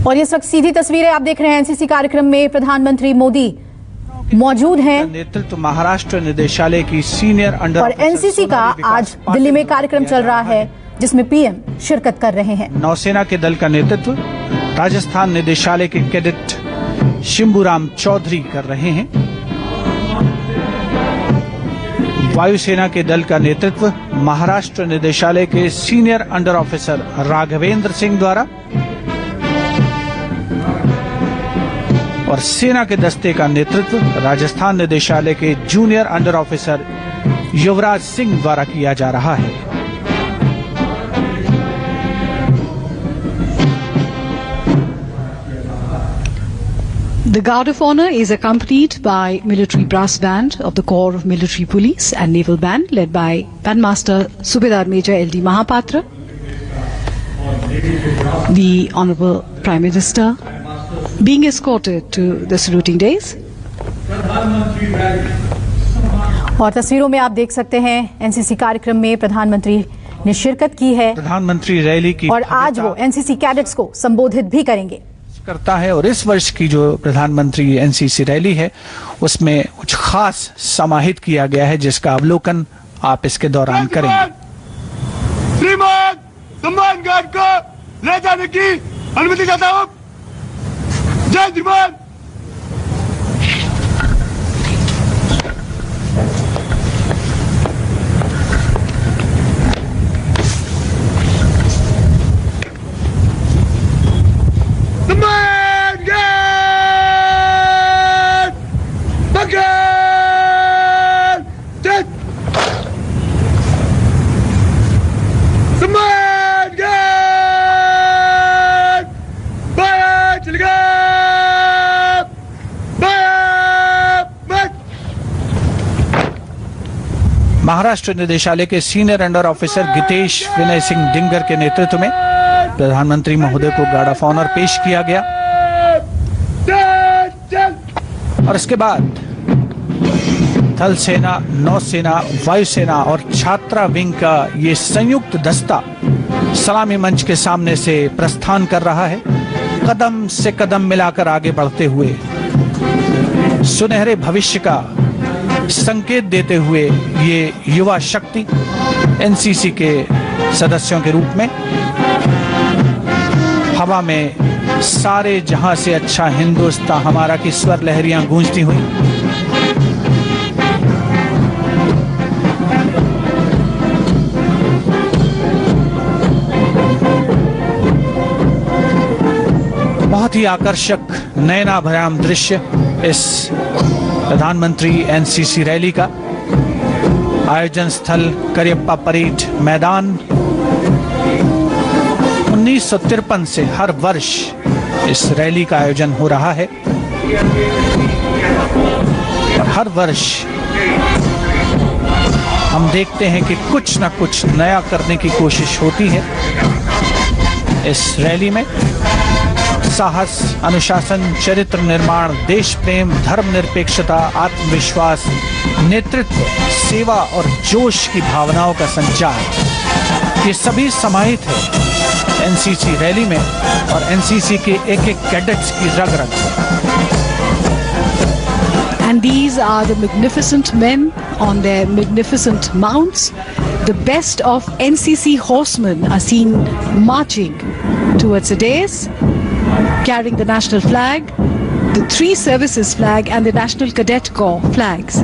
और इस वक्त सीधी तस्वीरें आप देख रहे हैं एनसीसी कार्यक्रम में प्रधानमंत्री मोदी मौजूद हैं। नेतृत्व महाराष्ट्र निदेशालय की सीनियर अंडर और एनसीसी का आज दिल्ली में कार्यक्रम चल रहा है जिसमें पीएम शिरकत कर रहे हैं। नौसेना के दल का नेतृत्व राजस्थान निदेशालय के कैडेट शिंबूराम चौधरी कर रहे हैं। वायुसेना के दल का नेतृत्व महाराष्ट्र निदेशालय के senior under officer Raghavendra Singh द्वारा और सेना के दस्ते का नेतृत्व राजस्थान निदेशालय के junior under officer Yuvraj Singh द्वारा किया जा रहा है। The Guard of Honor is accompanied by military brass band of the Corps of Military Police and Naval Band led by Bandmaster Subedar Major L.D. Mahapatra. The Honorable Prime Minister being escorted to the saluting days. और तस्वीरों में आप देख सकते हैं NCC कार्यक्रम में प्रधानमंत्री ने शिरकत की है। प्रधानमंत्री रैली की और आज वो एनसीसी कैडेट्स को संबोधित भी करेंगे करता है। और इस वर्ष की जो प्रधानमंत्री एनसीसी रैली है उसमें कुछ खास समाहित किया गया है जिसका अवलोकन आप इसके दौरान करेंगे। श्रीमान सम्मान गार्ड को ले जाने की अनुमति चाहता हूँ। जय श्रीमान। महाराष्ट्र निदेशालय के senior under officer Gitesh Vinay Singh Dingar के नेतृत्व में प्रधानमंत्री महोदय को गार्ड ऑफ ऑनर पेश किया गया और इसके बाद थल सेना, नौसेना, वायुसेना और छात्रा विंग का ये संयुक्त दस्ता सलामी मंच के सामने से प्रस्थान कर रहा है, कदम से कदम मिलाकर आगे बढ़ते हुए सुनहरे भविष्य का संकेत देते हुए ये युवा शक्ति एनसीसी के सदस्यों के रूप में हवा में सारे जहां से अच्छा हिंदुस्तान हमारा की स्वर लहरियां गूंजती हुई बहुत ही आकर्षक नयनाभराम दृश्य इस प्रधानमंत्री एनसीसी रैली का। आयोजन स्थल करियप्पा परेड मैदान। 1953 से हर वर्ष इस रैली का आयोजन हो रहा है और हर वर्ष हम देखते हैं कि कुछ न कुछ नया करने की कोशिश होती है। इस रैली में साहस, अनुशासन, चरित्र निर्माण, देश प्रेम, धर्मनिरपेक्षता, आत्मविश्वास, नेतृत्व, सेवा और जोश की भावनाओं का संचार ये सभी समाहित है एनसीसी रैली में और एनसीसी के एक एक कैडेट्स की रग रग। And these are the magnificent men on their magnificent mounts. The best of NCC horsemen are seen marching towards the dais, carrying the national flag, the three services flag and the National Cadet Corps flags.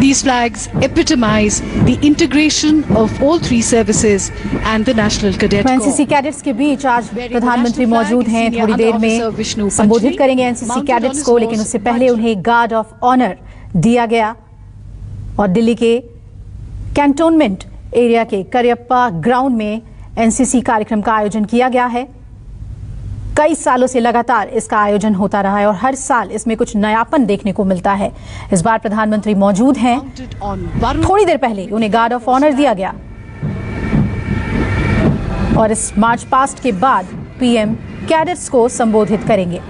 These flags epitomize the integration of all three services and the National Cadet Corps. NCC cadets के बीच आज प्रधानमंत्री मौजूद हैं। थोड़ी देर में संबोधित करेंगे NCC cadets को, लेकिन उससे पहले उन्हें गार्ड ऑफ ऑनर दिया गया और दिल्ली के कैंटोनमेंट एरिया के करियप्पा ग्राउंड में एनसीसी कार्यक्रम का आयोजन किया गया है। कई सालों से लगातार इसका आयोजन होता रहा है और हर साल इसमें कुछ नयापन देखने को मिलता है। इस बार प्रधानमंत्री मौजूद हैं। थोड़ी देर पहले उन्हें गार्ड ऑफ ऑनर दिया गया और इस मार्च पास्ट के बाद पीएम कैडेट्स को संबोधित करेंगे।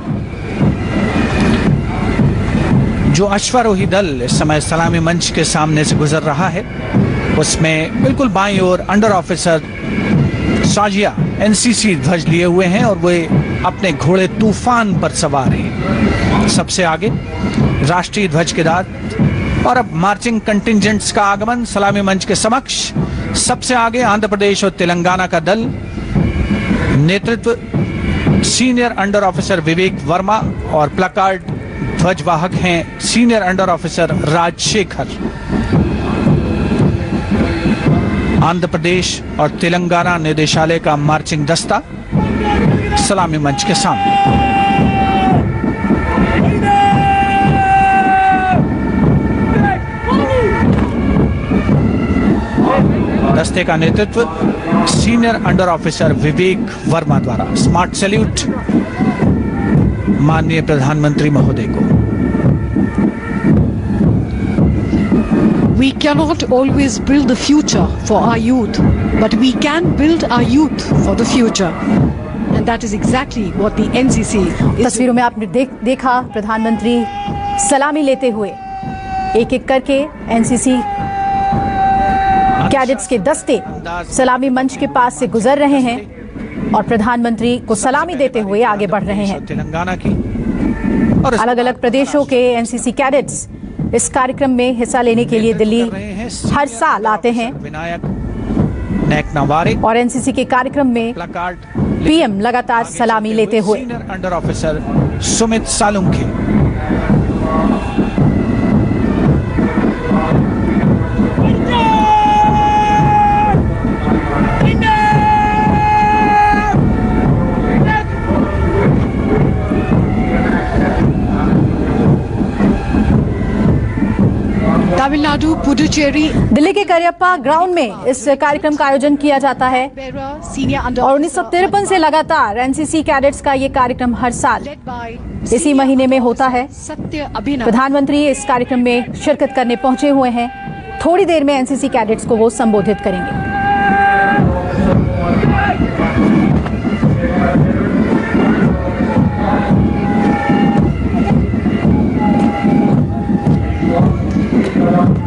जो अश्वारोही दल इस समय सलामी मंच के सामने से गुजर रहा है उसमें बिल्कुल बाईं ओर अंडर ऑफिसर साजिया एनसीसी ध्वज लिए हुए हैं और वे अपने घोड़े तूफान पर सवार हैं। सबसे आगे राष्ट्रीय ध्वज के साथ और अब मार्चिंग कंटिंजेंट्स का आगमन सलामी मंच के समक्ष। सबसे आगे आंध्र प्रदेश और तेलंगाना का दल, नेतृत्व senior under officer Vivek Verma और प्लकार्ड ध्वजवाहक हैं senior under officer Rajshekhar. Andhra Pradesh और तेलंगाना निदेशालय का मार्चिंग दस्ता सलामी मंच के सामने। दस्ते का नेतृत्व senior under officer Vivek Verma द्वारा। स्मार्ट सैल्यूट माननीय प्रधानमंत्री महोदय को। We cannot always build the future for our youth, but we can build our youth for the future. And that is exactly what the NCC is. तस्वीरों में आपने देखा प्रधानमंत्री सलामी लेते हुए एक एक करके एनसीसी कैडेट्स के दस्ते सलामी मंच के पास से गुजर रहे हैं और प्रधानमंत्री को सलामी देते हुए आगे बढ़ रहे हैं। तेलंगाना की और अलग अलग प्रदेशों के एनसीसी कैडेट्स इस कार्यक्रम में हिस्सा लेने के लिए दिल्ली हर साल आते हैं विनायक नेक नवारे और एनसीसी के कार्यक्रम में प्लकार्ड पीएम लगातार सलामी लेते हुए। Senior under officer Sumit Salunkhe. Tamil Nadu, Puducherry, Delhi के करियप्पा ग्राउंड में इस कार्यक्रम का आयोजन किया जाता है और 1953 से लगातार एनसीसी कैडेट्स का ये कार्यक्रम हर साल इसी महीने में होता है। प्रधानमंत्री इस कार्यक्रम में शिरकत करने पहुंचे हुए हैं। थोड़ी देर में एनसीसी कैडेट्स को वो संबोधित करेंगे।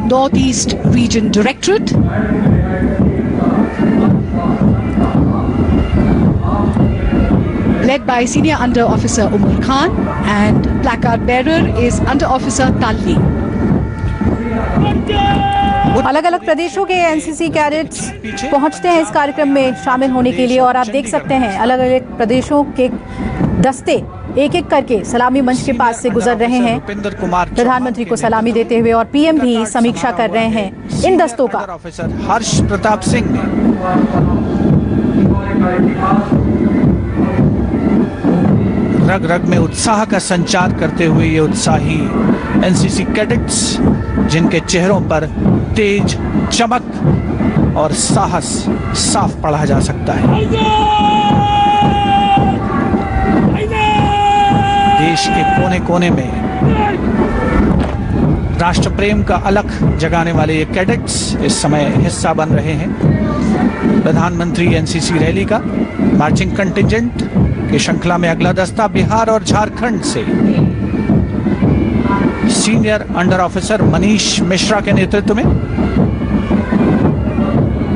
Northeast Region Directorate, led by Senior Under Officer Umar Khan, and placard bearer is Under Officer Talli. अलग अलग प्रदेशों के एनसीसी कैडेट्स पहुंचते हैं इस कार्यक्रम में शामिल होने के लिए और आप देख सकते हैं अलग अलग प्रदेशों के दस्ते एक एक करके सलामी मंच के पास से गुजर रहे हैं। प्रधानमंत्री को सलामी देते हुए और पीएम भी समीक्षा कर रहे हैं इन दस्तों का। ऑफिसर हर्ष प्रताप सिंह ने रग रग में उत्साह का संचार करते हुए ये उत्साही एनसीसी कैडेट्स जिनके चेहरों पर तेज चमक और साहस साफ पढ़ा जा सकता है। देश के कोने कोने में राष्ट्र प्रेम का अलख जगाने वाले ये कैडेट्स इस समय हिस्सा बन रहे हैं प्रधानमंत्री एनसीसी रैली का। मार्चिंग कंटिंजेंट की श्रृंखला में अगला दस्ता बिहार और झारखंड से senior under officer Manish Mishra के नेतृत्व में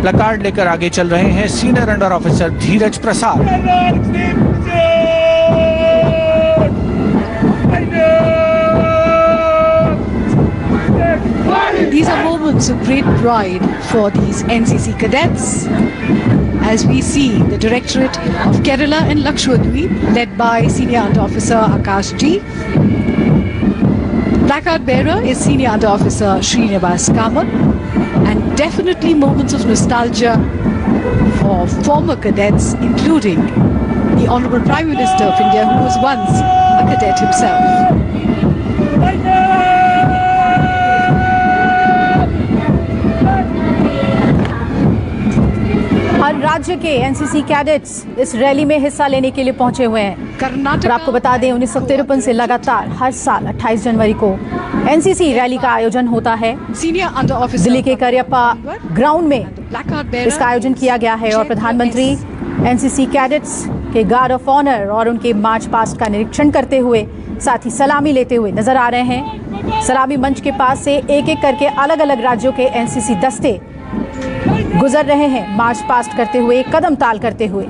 प्लकार्ड लेकर आगे चल रहे हैं senior under officer Dheeraj Prasad. These are moments of great pride for these NCC cadets as we see the Directorate of Kerala and Lakshadweep led by Senior Under Officer Akash G. Placard bearer is Senior Under Officer Srinivas Kamath, and definitely moments of nostalgia for former cadets, including the Honourable Prime Minister of India, who was once a cadet himself. हर राज्य के NCC cadets इस rally में हिस्सा लेने के लिए पहुंचे हुए हैं। और आपको बता दें 1953 से लगातार हर साल 28 जनवरी को एनसीसी रैली का आयोजन होता है। दिल्ली के करियप्पा ग्राउंड में इसका आयोजन किया गया है और प्रधानमंत्री एनसीसी कैडेट्स के गार्ड ऑफ ऑनर और उनके मार्च पास्ट का निरीक्षण करते हुए साथ ही सलामी लेते हुए नजर आ रहे हैं। सलामी मंच के पास से एक एक करके अलग अलग राज्यों के एनसीसी दस्ते गुजर रहे हैं मार्च पास्ट करते हुए, कदम ताल करते हुए।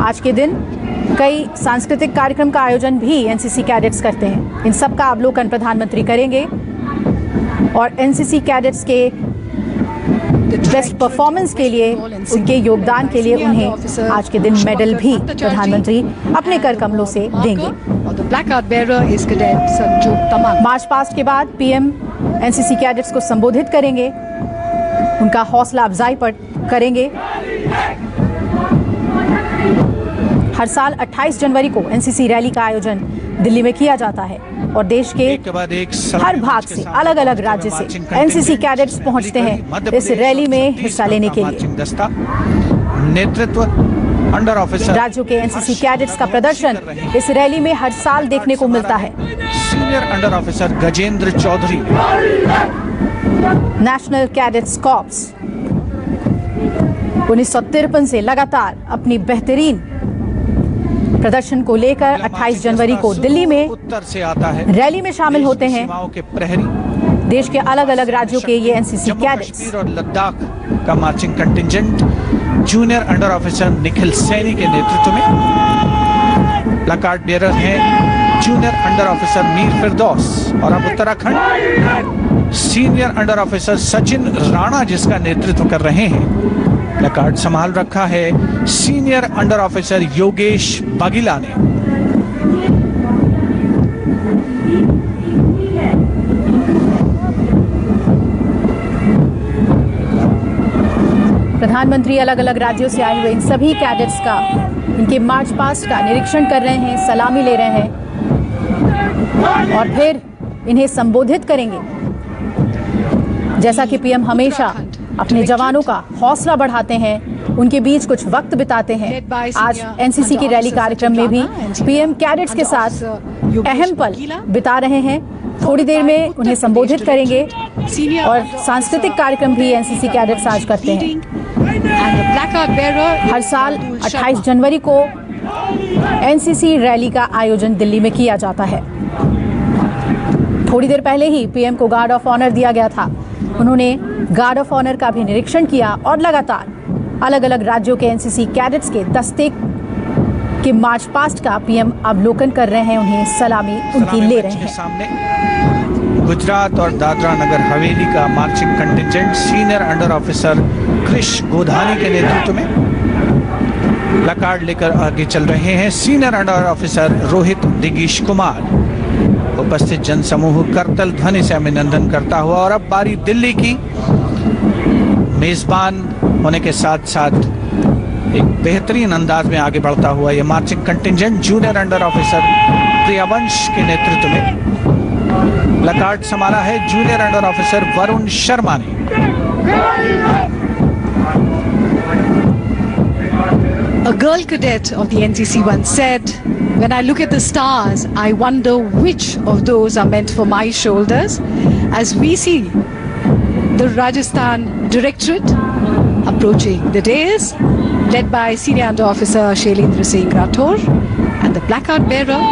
आज के दिन कई सांस्कृतिक कार्यक्रम का आयोजन भी एनसीसी कैडेट्स करते हैं। इन सब का अवलोकन प्रधानमंत्री करेंगे और एनसीसी कैडेट्स के बेस्ट परफॉर्मेंस के लिए, उनके योगदान के लिए उन्हें आज के दिन मेडल भी प्रधानमंत्री अपने कर कमलों से देंगे। मार्च पास्ट के बाद पीएम एनसीसी कैडेट्स को संबोधित करेंगे, उनका हौसला अफजाई करेंगे। हर साल 28 जनवरी को एनसीसी रैली का आयोजन दिल्ली में किया जाता है और देश के हर भाग से, अलग अलग राज्य से एनसीसी कैडेट्स पहुंचते हैं इस रैली में हिस्सा लेने के लिए। नेतृत्व अंडर ऑफिसर राज्यों के एनसीसी कैडेट्स का प्रदर्शन इस रैली में हर साल देखने को मिलता है। Senior under officer Gajendra Chaudhary, national cadets corps 1953 से लगातार अपनी बेहतरीन प्रदर्शन को लेकर 28 जनवरी को दिल्ली में उत्तर से आता है, रैली में शामिल होते हैं। सीमाओं के प्रहरी, देश के अलग अलग राज्यों के ये एनसीसी कैडेट्स और लद्दाख का marching contingent junior under officer Nikhil Saini के नेतृत्व में। प्लकार्ड बेयरर हैं जूनियर अंडर ऑफिसर मीर फिरदौस और अब Uttarakhand senior under officer Sachin Rana जिसका नेतृत्व कर रहे हैं। प्लकार्ड संभाल रखा है सीनियर अंडर ऑफिसर योगेश बागिला ने। प्रधानमंत्री अलग अलग राज्यों से आए हुए इन सभी कैडेट्स का, इनके मार्च पास्ट का निरीक्षण कर रहे हैं, सलामी ले रहे हैं और फिर इन्हें संबोधित करेंगे। जैसा कि पीएम हमेशा अपने जवानों का हौसला बढ़ाते हैं, उनके बीच कुछ वक्त बिताते हैं। आज एनसीसी की रैली कार्यक्रम में भी पीएम कैडेट्स के साथ अहम पल बिता रहे हैं। थोड़ी देर में उन्हें संबोधित करेंगे और सांस्कृतिक कार्यक्रम भी एनसीसी कैडेट्स आज करते हैं। हर साल 28 जनवरी को एनसीसी रैली का आयोजन दिल्ली में किया जाता है। थोड़ी देर पहले ही पीएम को गार्ड ऑफ ऑनर दिया गया था। उन्होंने गार्ड ऑफ ऑनर का भी निरीक्षण किया और लगातार अलग अलग राज्यों के एनसीसी कैडेट्स के दस्ते के मार्च पास्ट का पीएम अवलोकन कर रहे हैं, उन्हें सलामी उनकी ले रहे हैं। सामने गुजरात और दादरा नगर हवेली का marching contingent senior under officer Krish Godhani के नेतृत्व में प्लकार्ड लेकर आगे चल रहे हैं senior under officer Rohit Digish Kumar. उपस्थित जनसमूह करतल ध्वनि से अभिनंदन करता हुआ और अब बारी दिल्ली की। मेजबान होने के साथ साथ एक बेहतरीन अंदाज में आगे बढ़ता हुआ यह marching contingent junior under officer Priyavansh के नेतृत्व में प्लकार्ड संभाला है junior under officer Varun Sharma ने। A girl cadet of the NCC once said, "When I look at the stars, I wonder which of those are meant for my shoulders." As we see the Rajasthan Directorate approaching the dais, led by Senior Under Officer Shailendra Singh Rathor and the placard bearer,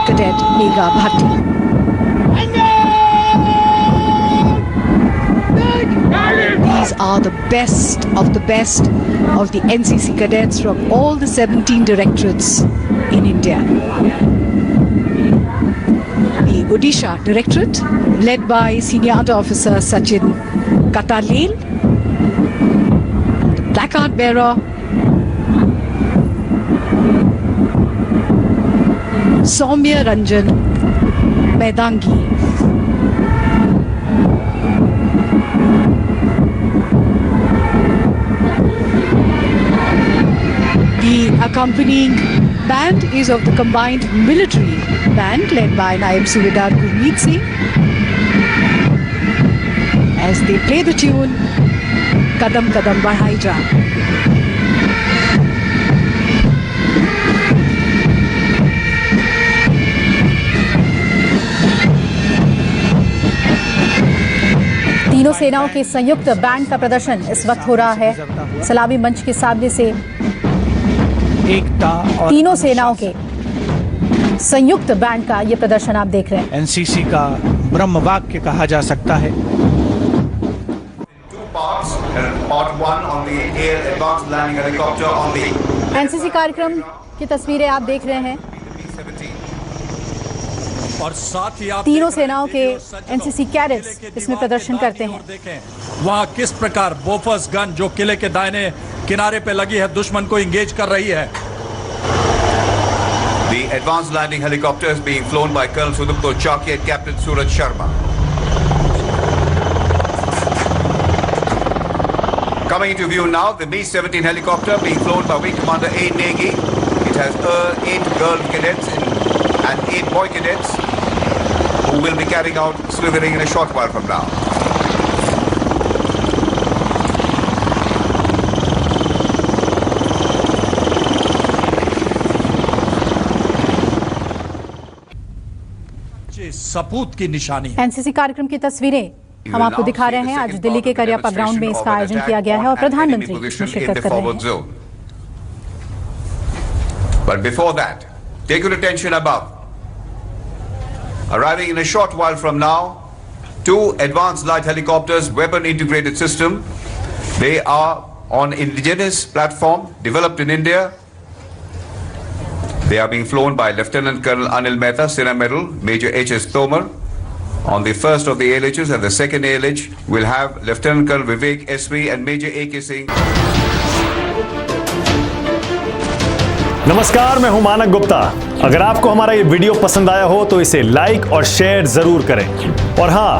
Cadet Megha Bhatti. These are the best of the NCC cadets from all the 17 directorates in India. The Odisha Directorate, led by Senior Under Officer Sachin Katalil, the placard bearer Soumya Ranjan Medangi. The accompanying band is of the combined military band led by Naib Subedar Gurmeet Singh as they play the tune Kadam Kadam Badhai Ja. तीनों सेनाओं के संयुक्त band का प्रदर्शन इस वक्त हो रहा है। सलामी मंच के सामने से एकता और तीनों सेनाओं के संयुक्त बैंड का ये प्रदर्शन आप देख रहे हैं। एनसीसी का ब्रह्म वाक्य कहा जा सकता है। Two parts, part one on the air advanced landing helicopter on the NCC कार्यक्रम की तस्वीरें आप देख रहे हैं। और साथ ही आप तीनों सेनाओं के एनसीसी कैडेट्स इसमें प्रदर्शन करते हैं। वहां किस प्रकार बोफर्स गन जो किले के दाहिने किनारे पे लगी है दुश्मन को इंगेज कर रही है। The advanced landing helicopter is being flown by Colonel Sudipto Chaki and Captain Suraj Sharma. Coming into view now, the Mi-17 helicopter being flown by Wing Commander A. Negi. It has 8 girl cadets and 8 boy cadets who will be carrying out slithering in a short while from now. सपूत की निशानी। NCC कार्यक्रम की तस्वीरें हम आपको दिखा रहे हैं। आज दिल्ली के करियप्पा ग्राउंड में इसका आयोजन किया गया है और प्रधानमंत्री इसमें शिरकत कर रहे हैं। But before that, take your attention above. Arriving in a short while from now, 2 advanced light helicopters, weapon integrated system. They are on indigenous platform developed in India. They are being flown by Lieutenant Colonel Anil Mehta, Sena Medal, Major H.S. Tomar. On the first of the ALHs and the second ALH, we'll have Lieutenant Colonel Vivek S.V. and Major A.K. Singh. नमस्कार, मैं हूं मानक गुप्ता। अगर आपको हमारा ये video पसंद आया हो तो इसे लाइक और शेयर जरूर करें और हाँ,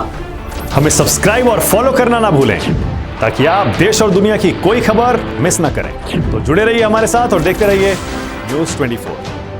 हमें सब्सक्राइब और फॉलो करना ना भूलें ताकि आप देश और दुनिया की कोई खबर मिस ना करें। तो जुड़े रहिए हमारे साथ और देखते रहिए न्यूज़ 24।